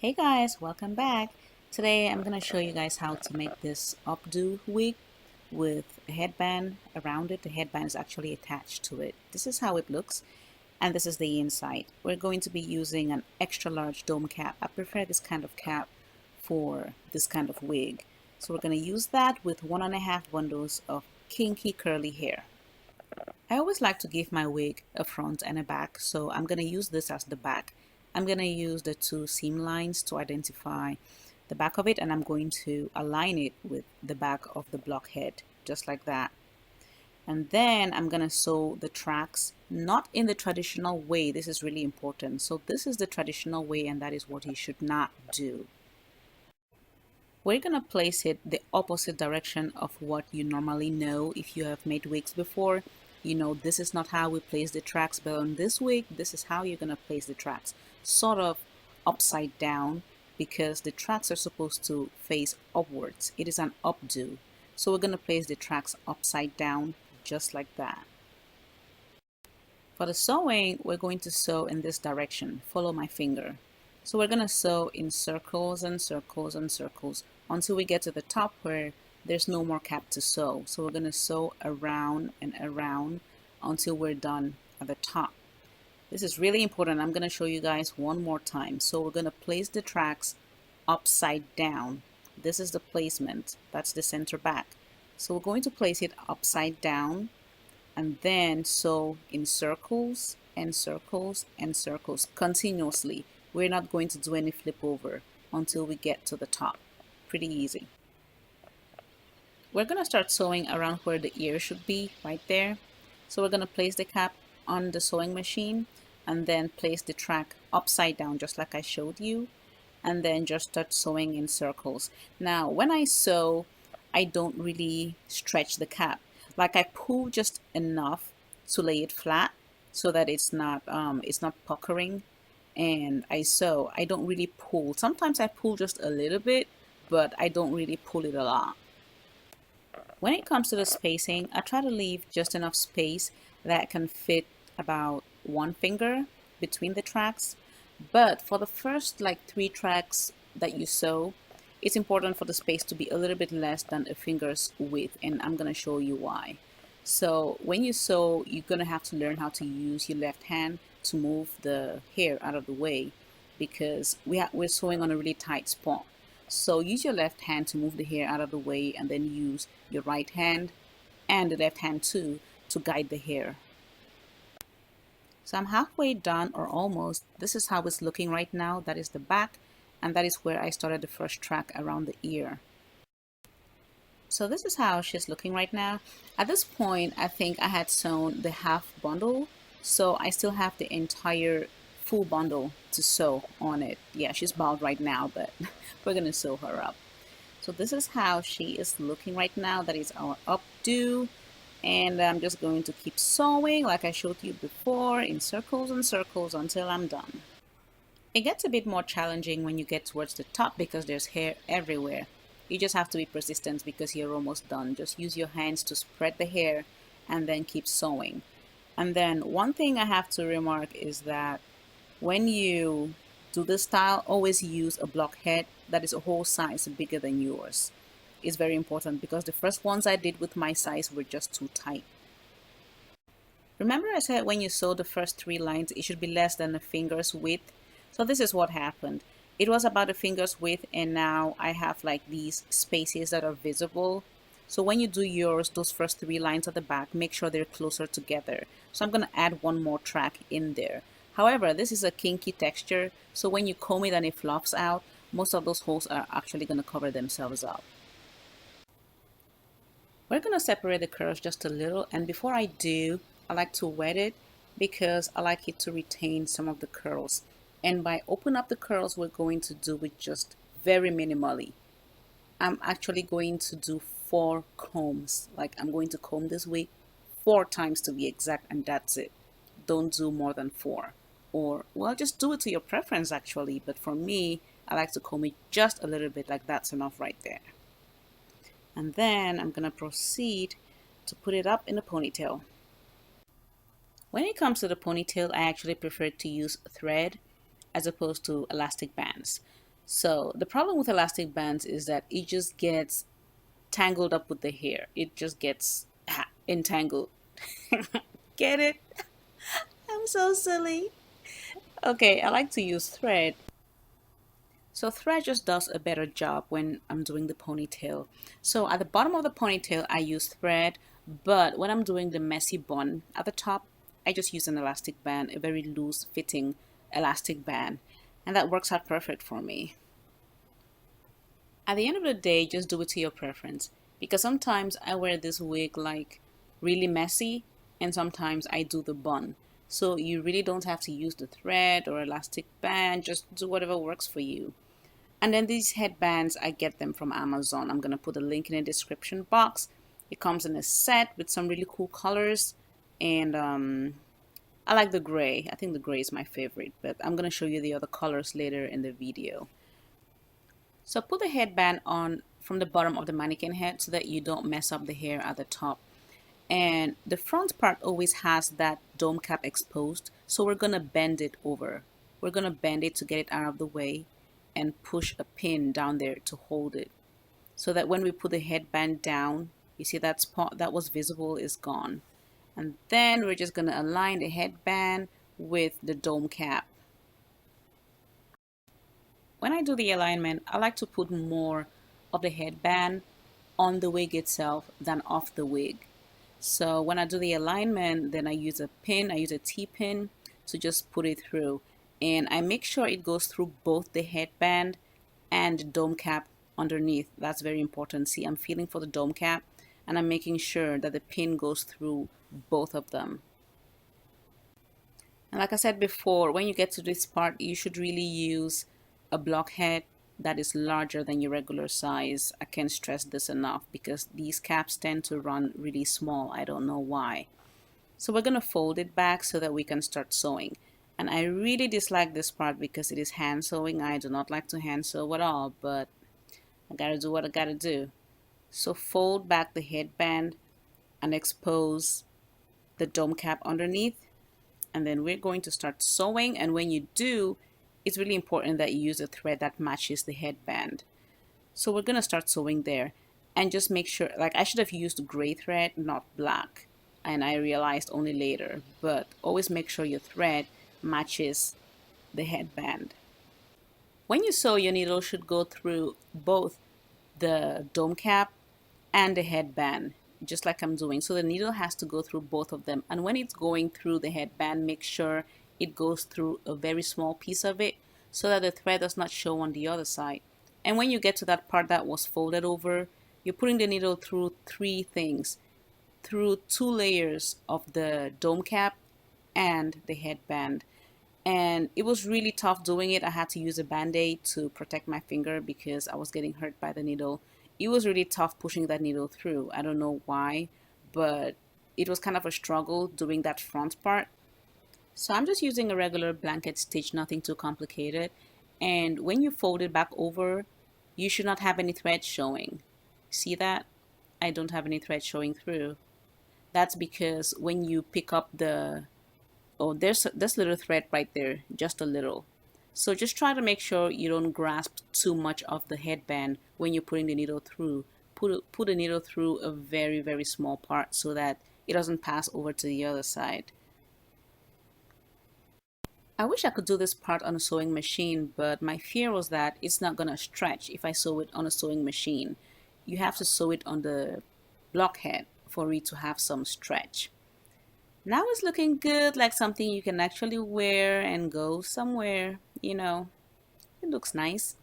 Hey guys, welcome back. Today I'm going to show you guys how to make this updo wig with a headband around it. The headband is actually attached to it. This is how it looks, and this is the inside. We're going to be using an extra large dome cap. I prefer this kind of cap for this kind of wig. So we're going to use that with 1.5 bundles of kinky curly hair. I always like to give my wig a front and a back, so I'm going to use this as the back. I'm going to use the two seam lines to identify the back of it, and I'm going to align it with the back of the block head, just like that. And then I'm going to sew the tracks, not in the traditional way. This is really important. So this is the traditional way, and that is what you should not do. We're going to place it the opposite direction of what you normally know. If you have made wigs before, you know this is not how we place the tracks, but on this wig, this is how you're going to place the tracks, sort of upside down, because the tracks are supposed to face upwards. It is an updo. So we're going to place the tracks upside down, just like that. For the sewing, we're going to sew in this direction. Follow my finger. So we're going to sew in circles and circles and circles until we get to the top where there's no more cap to sew. So we're going to sew around and around until we're done at the top. This is really important. I'm going to show you guys one more time. So we're going to place the tracks upside down. This is the placement. That's the center back. So we're going to place it upside down and then sew in circles and circles and circles continuously. We're not going to do any flip over until we get to the top. Pretty easy. We're going to start sewing around where the ear should be, right there. So we're going to place the cap on the sewing machine and then place the track upside down just like I showed you, and then just start sewing in circles. Now when I sew, I don't really stretch the cap. Like I pull just enough to lay it flat so that it's not puckering, and I sew. I don't really pull. Sometimes I pull just a little bit, but I don't really pull it a lot. When it comes to the spacing, I try to leave just enough space that can fit about one finger between the tracks. But for the first like 3 tracks that you sew, it's important for the space to be a little bit less than a finger's width, and I'm going to show you why. So when you sew, you're going to have to learn how to use your left hand to move the hair out of the way, because we're sewing on a really tight spot. So use your left hand to move the hair out of the way, and then use your right hand and the left hand too to guide the hair. So I'm halfway done, or almost. This is how it's looking right now. That is the back, and that is where I started the first track around the ear. So this is how she's looking right now. At this point, I think I had sewn the half bundle, so I still have the entire full bundle to sew on it. Yeah, she's bald right now, but we're gonna sew her up. So this is how she is looking right now. That is our updo. And I'm just going to keep sewing like I showed you before, in circles and circles until I'm done. It gets a bit more challenging when you get towards the top because there's hair everywhere. You just have to be persistent because you're almost done. Just use your hands to spread the hair and then keep sewing. And then one thing I have to remark is that when you do this style, always use a block head that is a whole size bigger than yours. It's very important because the first ones I did with my size were just too tight. Remember I said when you sew the first 3 lines, it should be less than a finger's width. So this is what happened. It was about a finger's width, and now I have like these spaces that are visible. So when you do yours, those first 3 lines at the back, make sure they're closer together. So I'm going to add one more track in there. However, this is a kinky texture, so when you comb it and it fluffs out, most of those holes are actually going to cover themselves up. We're going to separate the curls just a little, and before I do, I like to wet it because I like it to retain some of the curls. And by open up the curls, we're going to do it just very minimally. I'm actually going to do 4 combs. Like I'm going to comb this wig 4 times to be exact, and that's it. Don't do more than 4. Or, well, just do it to your preference actually. But for me, I like to comb it just a little bit, like that's enough right there. And then I'm going to proceed to put it up in a ponytail. When it comes to the ponytail, I actually prefer to use thread as opposed to elastic bands. So the problem with elastic bands is that it just gets tangled up with the hair. It just gets entangled. Get it? I'm so silly. Okay, I like to use thread. So thread just does a better job when I'm doing the ponytail. So at the bottom of the ponytail, I use thread, but when I'm doing the messy bun at the top, I just use an elastic band, a very loose fitting elastic band, and that works out perfect for me. At the end of the day, just do it to your preference because sometimes I wear this wig like really messy and sometimes I do the bun. So you really don't have to use the thread or elastic band, just do whatever works for you. And then these headbands, I get them from Amazon. I'm going to put a link in the description box. It comes in a set with some really cool colors. And I like the gray. I think the gray is my favorite, but I'm going to show you the other colors later in the video. So put the headband on from the bottom of the mannequin head so that you don't mess up the hair at the top. And the front part always has that dome cap exposed, so we're gonna bend it over. We're gonna bend it to get it out of the way and push a pin down there to hold it so that when we put the headband down, you see that spot that was visible is gone. And then we're just gonna align the headband with the dome cap. When I do the alignment, I like to put more of the headband on the wig itself than off the wig. So when I do the alignment, then I use a pin, I use a T-pin to just put it through. And I make sure it goes through both the headband and the dome cap underneath. That's very important. See, I'm feeling for the dome cap and I'm making sure that the pin goes through both of them. And like I said before, when you get to this part, you should really use a blockhead that is larger than your regular size. I can't stress this enough because these caps tend to run really small. I don't know why. So we're going to fold it back so that we can start sewing. And I really dislike this part because it is hand sewing. I do not like to hand sew at all, but I gotta do what I gotta do. So fold back the headband and expose the dome cap underneath, and then we're going to start sewing. And when you do, it's really important that you use a thread that matches the headband. So we're gonna start sewing there and just make sure, like I should have used gray thread, not black, and I realized only later, but always make sure your thread matches the headband. When you sew, your needle should go through both the dome cap and the headband, just like I'm doing. So the needle has to go through both of them. And when it's going through the headband, make sure it goes through a very small piece of it so that the thread does not show on the other side. And when you get to that part that was folded over, you're putting the needle through three things, through two layers of the dome cap and the headband. And it was really tough doing it. I had to use a band-aid to protect my finger because I was getting hurt by the needle. It was really tough pushing that needle through. I don't know why, but it was kind of a struggle doing that front part. So I'm just using a regular blanket stitch, nothing too complicated. And when you fold it back over, you should not have any thread showing. See that? I don't have any thread showing through. That's because when you pick up the, oh, there's this little thread right there, just a little. So just try to make sure you don't grasp too much of the headband when you're putting the needle through. Put the needle through a very, very small part so that it doesn't pass over to the other side. I wish I could do this part on a sewing machine, but my fear was that it's not gonna stretch if I sew it on a sewing machine. You have to sew it on the blockhead for it to have some stretch. Now it's looking good, like something you can actually wear and go somewhere, you know. It looks nice.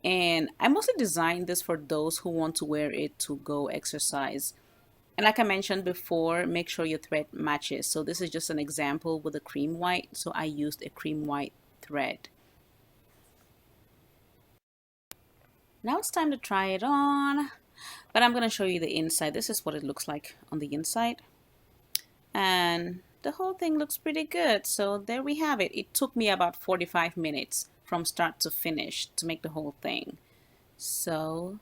And I mostly designed this for those who want to wear it to go exercise. And like I mentioned before, make sure your thread matches. So this is just an example with a cream white. So I used a cream white thread. Now it's time to try it on. But I'm going to show you the inside. This is what it looks like on the inside. And the whole thing looks pretty good. So there we have it. It took me about 45 minutes from start to finish to make the whole thing. So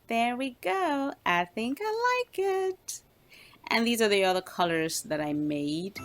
there we go. I think I like it. And these are the other colors that I made.